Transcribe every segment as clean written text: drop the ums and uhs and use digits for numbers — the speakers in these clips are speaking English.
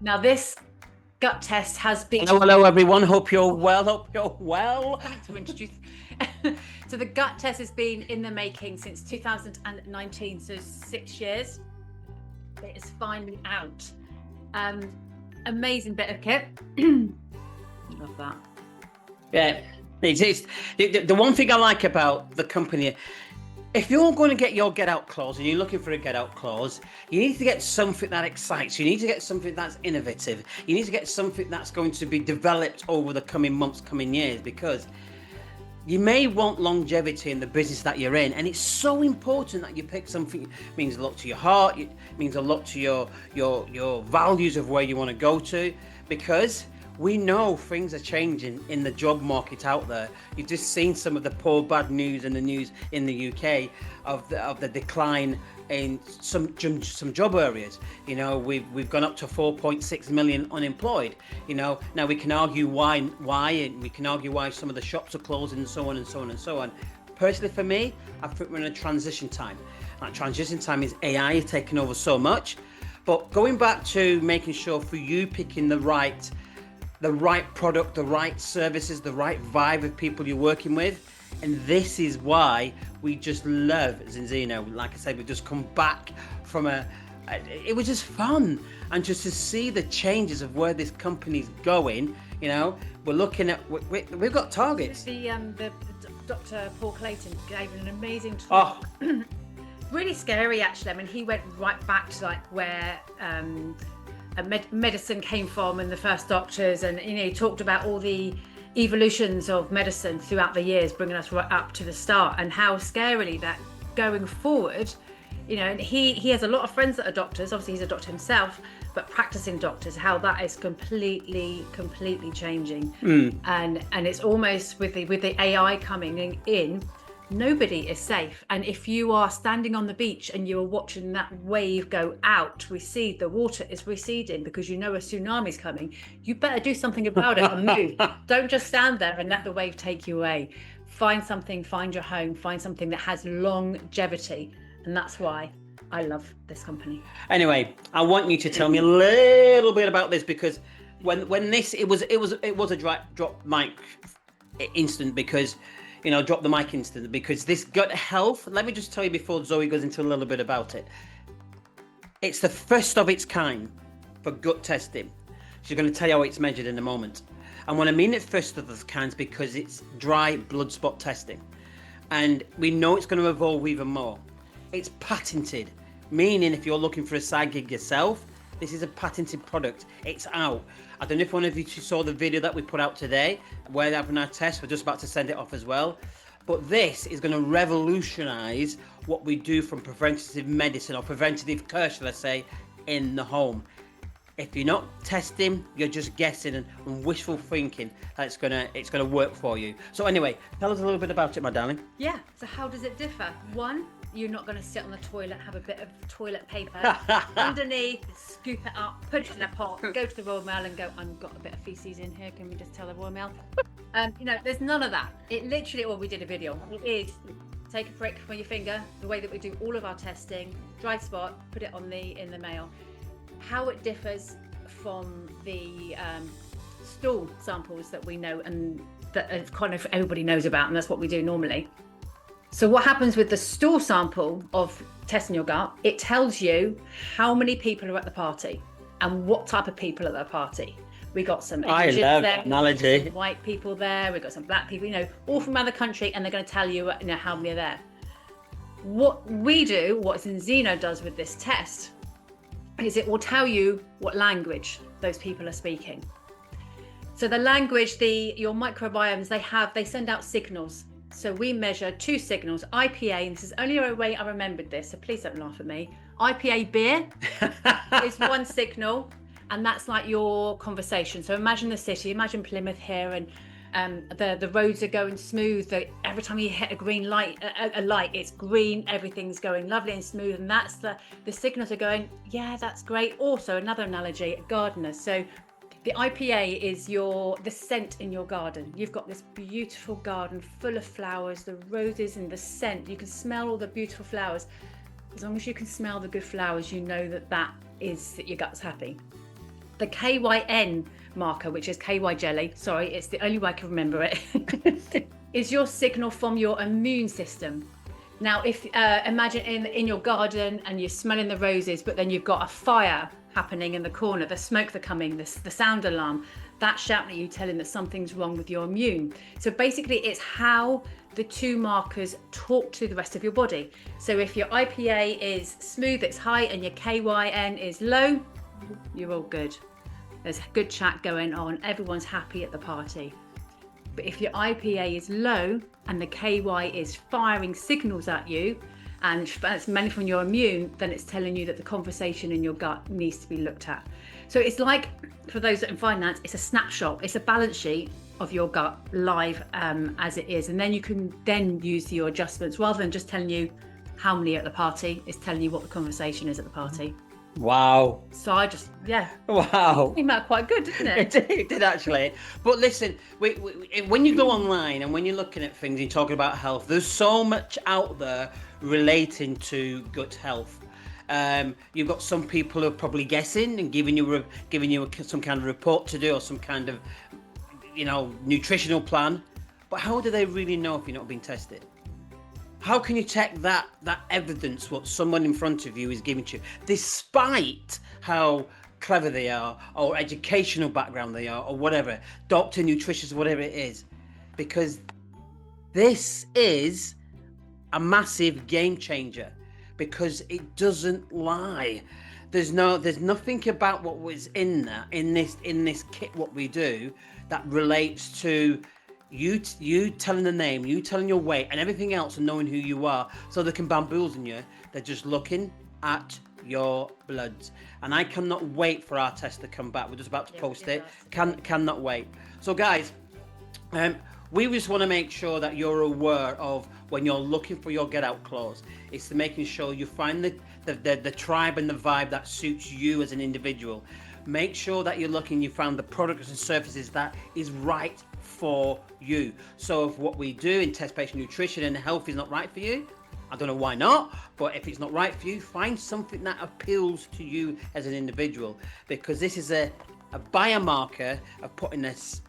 Now this gut test has been... Hello, everyone. Hope you're well. To introduce. So the gut test has been in the making since 2019, so 6 years. It is finally out. Amazing bit of kit. Love that. Yeah, it's the one thing I like about the company. If you're going to get your get out clause and you're looking for a get out clause, you need to get something that excites you. You need to get something that's innovative. You need to get something that's going to be developed over the coming months, coming years, because you may want longevity in the business that you're in, and it's so important that you pick something. It means a lot to your heart. It means a lot to your values of where you want to go to, because we know things are changing in the job market out there. You've just seen some of the poor, bad news in the news in the UK of the decline in some job areas. You know, we've gone up to 4.6 million unemployed. You know, now we can argue why, and we can argue why some of the shops are closing and so on and so on and so on. Personally, for me, I think we're in a transition time. That transition time is AI is taking over so much. But going back to making sure for you picking the right product, the right services, the right vibe of people you're working with. And this is why we just love Zinzino. Like I said, we've just come back from it was just fun. And just to see the changes of where this company's going, you know, we're looking at, we've got targets. The Dr. Paul Clayton gave an amazing talk. Oh. Really scary, actually. I mean, he went right back to like where, medicine came from and the first doctors, and you know, he talked about all the evolutions of medicine throughout the years, bringing us right up to the start, and how scarily that going forward, you know, and he has a lot of friends that are doctors. Obviously he's a doctor himself, but practicing doctors, how that is completely changing. And it's almost with the AI coming in, nobody is safe. And if you are standing on the beach and you are watching that wave go out, recede, the water is receding because you know a tsunami is coming, you better do something about it and move. Don't just stand there and let the wave take you away. Find something, find your home, find something that has longevity. And that's why I love this company. Anyway, I want you to tell me a little bit about this, because when this, it was a drop mic instant, because drop the mic instant, because this gut health, let me just tell you before Zoe goes into a little bit about it. It's the first of its kind for gut testing. She's going to tell you how it's measured in a moment. And when I mean it's first of its kind, because it's dry blood spot testing. And we know it's going to evolve even more. It's patented, meaning if you're looking for a side gig yourself, this is a patented product. It's out. I don't know if one of you saw the video that we put out today. We're having our test. We're just about to send it off as well. But this is going to revolutionize what we do from preventative medicine, or preventative care, shall I say, in the home. If you're not testing, you're just guessing and wishful thinking that it's gonna work for you. So anyway, tell us a little bit about it, my darling. Yeah. So how does it differ? One, you're not going to sit on the toilet, have a bit of toilet paper underneath, scoop it up, put it in a pot, go to the Royal Mail and go, I've got a bit of feces in here, can we just tell the Royal Mail? There's none of that. It literally, we did a video. It is take a prick from your finger, the way that we do all of our testing, dry spot, put it in the mail. How it differs from the stool samples that we know and that kind of everybody knows about, and that's what we do normally. So what happens with the stool sample of testing your gut, it tells you how many people are at the party and what type of people are at the party. We got some Asians there, analogy. Some white people there, we got some black people, all from around the country, and they're going to tell you, how many are there. What Zinzino does with this test is it will tell you what language those people are speaking. So the language, your microbiomes, they send out signals. So we measure 2 signals, IPA, and this is only a way I remembered this, so please don't laugh at me. IPA beer is one signal, and that's like your conversation. So imagine the city, imagine Plymouth here, and the roads are going smooth. Every time you hit a green light, a light, it's green, everything's going lovely and smooth, and that's the signals are going, yeah, that's great. Also, another analogy, gardeners. So the IPA is the scent in your garden. You've got this beautiful garden full of flowers, the roses and the scent. You can smell all the beautiful flowers. As long as you can smell the good flowers, you know that your gut's happy. The KYN marker, which is KY jelly, sorry, it's the only way I can remember it, is your signal from your immune system. Now, if imagine in your garden and you're smelling the roses, but then you've got a fire happening in the corner, the smoke that's coming, the sound alarm, that's shouting at you, telling that something's wrong with your immune. So basically, it's how the two markers talk to the rest of your body. So if your IPA is smooth, it's high, and your KYN is low, you're all good. There's good chat going on. Everyone's happy at the party. But if your IPA is low and the KY is firing signals at you, and it's mainly from your immune, then it's telling you that the conversation in your gut needs to be looked at. So it's like, for those that are in finance, it's a snapshot. It's a balance sheet of your gut live as it is. And then you can then use your adjustments rather than just telling you how many are at the party. It's telling you what the conversation is at the party. Wow. So I just, Wow. It came out quite good, didn't it? It did actually. But listen, when you go online and when you're looking at things, you're talking about health, there's so much out there relating to gut health. You've got some people who are probably guessing and giving you some kind of report to do or some kind of, nutritional plan. But how do they really know if you're not being tested? How can you check that evidence, what someone in front of you is giving to you, despite how clever they are, or educational background they are, or whatever, doctor, nutritionist, whatever it is? Because this is a massive game changer, because it doesn't lie. There's nothing about what was in this kit, what we do, that relates to you telling the name, you telling your weight and everything else, and knowing who you are, so they can bamboozle you. They're just looking at your bloods. And I cannot wait for our test to come back. We're just about to post it. Cannot wait. So guys, we just want to make sure that you're aware of, when you're looking for your get out clause, it's to making sure you find the tribe and the vibe that suits you as an individual. Make sure that you found the products and services that is right for you. So if what we do in test-based nutrition and health is not right for you, I don't know why not, but if it's not right for you, find something that appeals to you as an individual, because this is a biomarker of putting this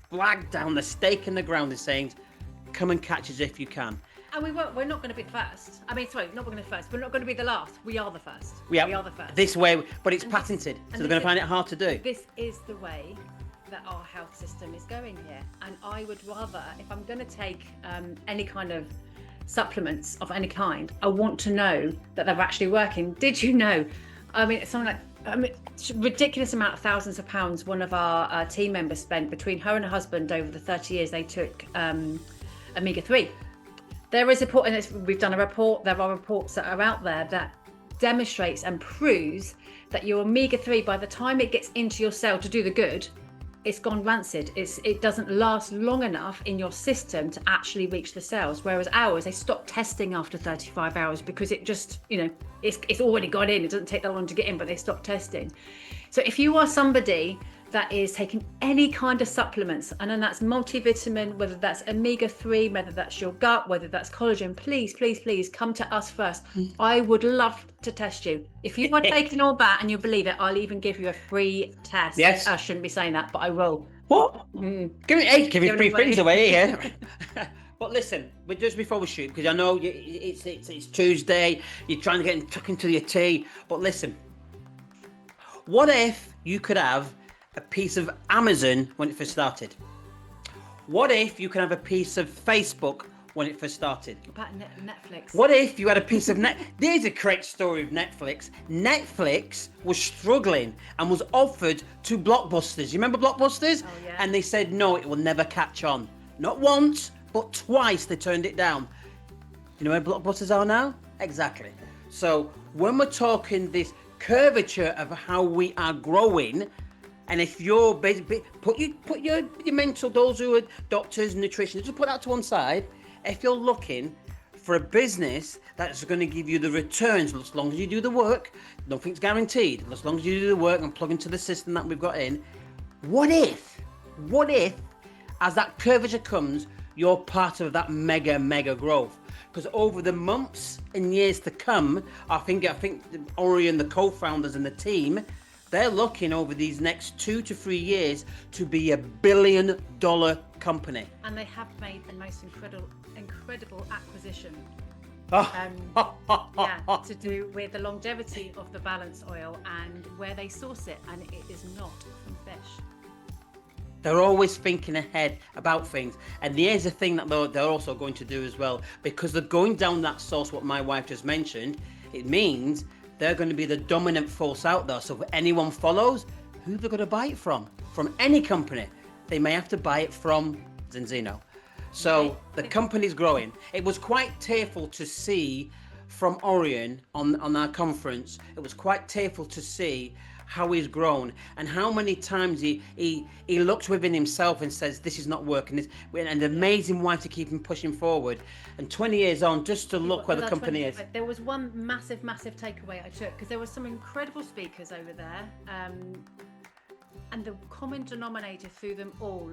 flag down, the stake in the ground, and saying, come and catch us if you can. And we're not going to be the first. I mean, sorry, not going to be the first. We're not going to be the last. We are the first. We are the first. This way, but it's patented, so they're going to find it hard to do. This is the way that our health system is going here. And I would rather, if I'm going to take any kind of supplements of any kind, I want to know that they're actually working. Did you know? I mean, it's something like ridiculous amount of thousands of pounds one of our team members spent between her and her husband over the 30 years they took omega-3. There is a report, and we've done a report. There are reports that are out there that demonstrates and proves that your omega-3, by the time it gets into your cell to do the good, it's gone rancid. It doesn't last long enough in your system to actually reach the cells. Whereas ours, they stop testing after 35 hours because it just, it's already got in. It doesn't take that long to get in, but they stop testing. So if you are somebody that is taking any kind of supplements, and then that's multivitamin, whether that's omega-3, whether that's your gut, whether that's collagen, please come to us first. I would love to test you. If you are taking all that and you believe it, I'll even give you a free test. Yes. I shouldn't be saying that, but I will. What? Give me free things away here. But listen, but just before we shoot, because I know it's Tuesday, you're trying to get tucked into your tea, but listen, what if you could have a piece of Amazon when it first started? What if you could have a piece of Facebook when it first started? What about Netflix? What if you had a piece of There's a great story of Netflix. Netflix was struggling and was offered to Blockbusters. You remember Blockbusters? Oh, yeah. And they said, no, it will never catch on. Not once, but twice they turned it down. You know where Blockbusters are now? Exactly. So when we're talking this curvature of how we are growing, and if you're put your mental, those who are doctors, nutritionists, just put that to one side. If you're looking for a business that's going to give you the returns, as long as you do the work, nothing's guaranteed. As long as you do the work and plug into the system that we've got in, what if, as that curvature comes, you're part of that mega growth? Because over the months and years to come, I think Ori and the co-founders and the team, they're looking over these next 2 to 3 years to be $1 billion company. And they have made the most incredible acquisition. Oh. To do with the longevity of the balance oil and where they source it, and it is not from fish. They're always thinking ahead about things. And here's the thing that they're also going to do as well, because they're going down that source, what my wife just mentioned, it means they're going to be the dominant force out there. So if anyone follows, who they're going to buy it from? From any company. They may have to buy it from Zinzino. So the company's growing. It was quite tearful to see from Orion on our conference. It was quite tearful to see how he's grown and how many times he looks within himself and says, this is not working. And amazing why to keep him pushing forward. And 20 years on, just to look where the company is. There was one massive takeaway I took, because there were some incredible speakers over there. And the common denominator through them all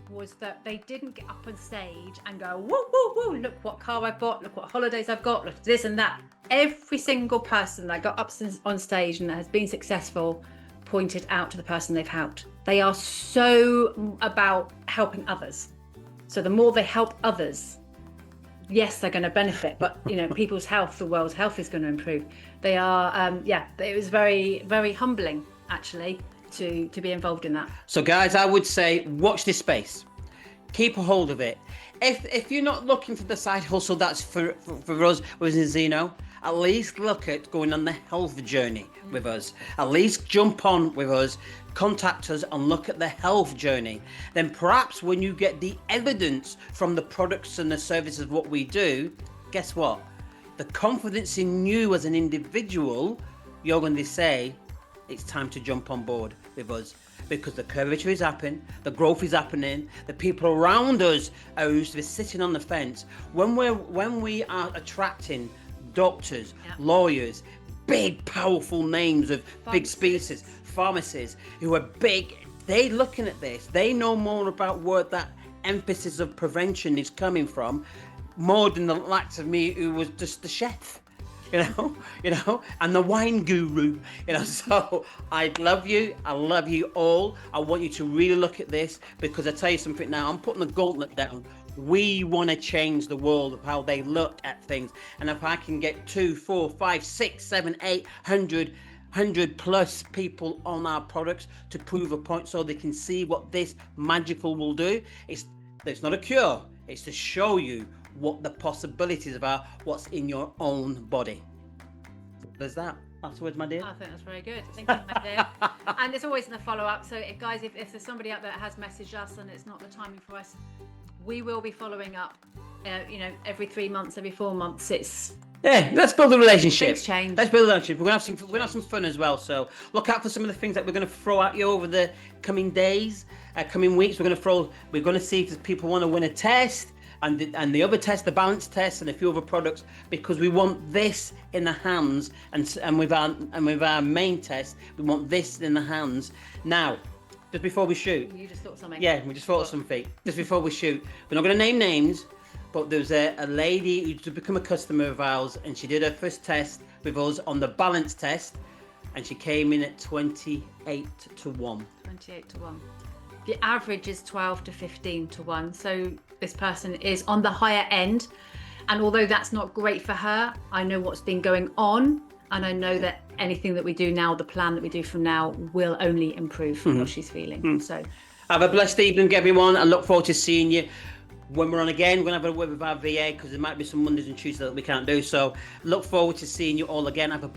was that they didn't get up on stage and go, woo, woo, woo, look what car I've got, look what holidays I've got, look this and that. Every single person that got up on stage and has been successful pointed out to the person they've helped. They are so about helping others. So the more they help others, yes, they're going to benefit, but people's health, the world's health is going to improve. They are, it was very, very humbling actually to be involved in that. So guys, I would say watch this space, keep a hold of it. If you're not looking for the side hustle that's for us with Zinzino, at least look at going on the health journey with us. At least jump on with us, contact us and look at the health journey. Then perhaps when you get the evidence from the products and the services of what we do, guess what? The confidence in you as an individual, you're going to say, it's time to jump on board with us, because the curvature is happening, the growth is happening, the people around us are used to be sitting on the fence. When we are attracting doctors, lawyers, big powerful names of big species, pharmacists who are big, they looking at this, they know more about where that emphasis of prevention is coming from, more than the likes of me who was just the chef. And the wine guru, so I love you all. I want you to really look at this, because I tell you something now, I'm putting the gauntlet down. We want to change the world of how they look at things. And if I can get 2, 4, 5, 6, 7, 8, 100 plus people on our products to prove a point, so they can see what this magical will do. It's not a cure, it's to show you what the possibilities are, what's in your own body. There's that. Afterwards, my dear. I think that's very good. Thank you, my dear. And it's always in the follow-up. So, if there's somebody out there that has messaged us and it's not the timing for us, we will be following up. Every 3 months, every 4 months. Let's build a relationship. Things change. Let's build a relationship. We're gonna have some fun as well. So look out for some of the things that we're gonna throw at you over the coming days, coming weeks. We're gonna see if people want to win a test. And the other test, the balance test, and a few other products, because we want this in the hands, and with our main test, we want this in the hands. Now, just before we shoot. You just thought of something. Yeah, we just thought of something. Just before we shoot, we're not going to name names, but there's a lady who's become a customer of ours, and she did her first test with us on the balance test, and she came in at 28 to 1. 28 to 1. The average is 12 to 15 to 1. So this person is on the higher end. And although that's not great for her, I know what's been going on. And I know that anything that we do now, the plan that we do from now, will only improve from what she's feeling. So have a blessed evening, everyone. I look forward to seeing you. When we're on again, we're going to have a word with our VA, because there might be some Mondays and Tuesdays that we can't do. So look forward to seeing you all again. Have a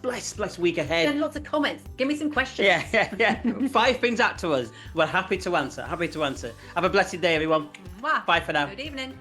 blessed week ahead. Send lots of comments. Give me some questions. Yeah. 5 things out to us. We're happy to answer. Have a blessed day, everyone. Mwah. Bye for now. Good evening.